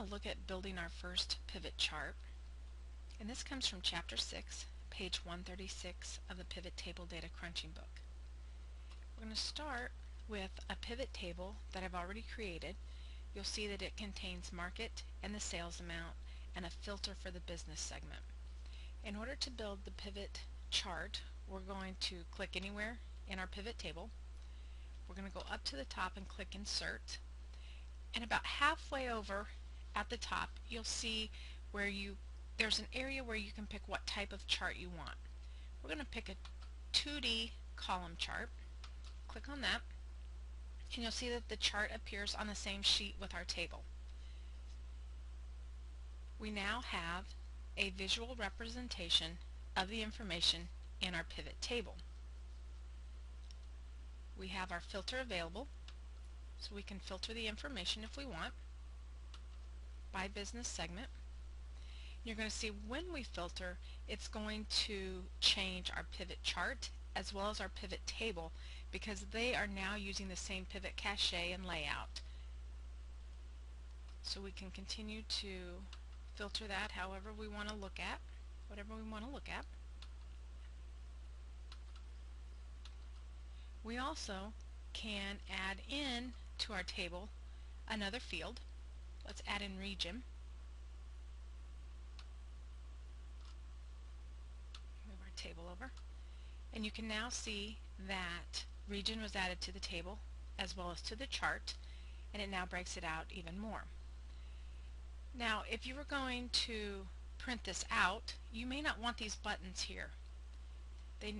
to look at building our first pivot chart, and this comes from Chapter 6, page 136 of the Pivot Table Data Crunching book. We're going to start with a pivot table that I've already created. You'll see that it contains market and the sales amount and a filter for the business segment. In order to build the pivot chart, we're going to click anywhere in our pivot table. We're going to go up to the top and click Insert, and about halfway over at the top you'll see where there's an area where you can pick what type of chart you want. We're going to pick a 2D column chart. Click on that and you'll see that the chart appears on the same sheet with our table. We now have a visual representation of the information in our pivot table. We have our filter available, so we can filter the information if we want by business segment. You're going to see when we filter, it's going to change our pivot chart as well as our pivot table, because they are now using the same pivot cache and layout. So we can continue to filter that however we want to look at, whatever we want to look at. We also can add in to our table another field. Let's add in region. Move our table over. And you can now see that region was added to the table as well as to the chart, and it now breaks it out even more. Now, if you were going to print this out, you may not want these buttons here. They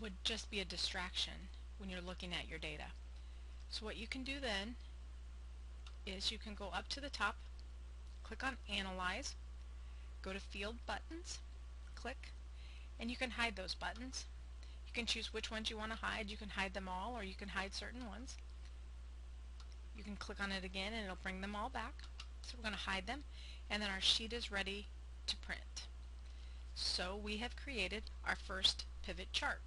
would just be a distraction when you're looking at your data. So what you can do then is you can go up to the top, click on Analyze, go to Field Buttons, click, and you can hide those buttons. You can choose which ones you want to hide. You can hide them all, or you can hide certain ones. You can click on it again and it'll bring them all back. So we're going to hide them, and then our sheet is ready to print. So we have created our first pivot chart.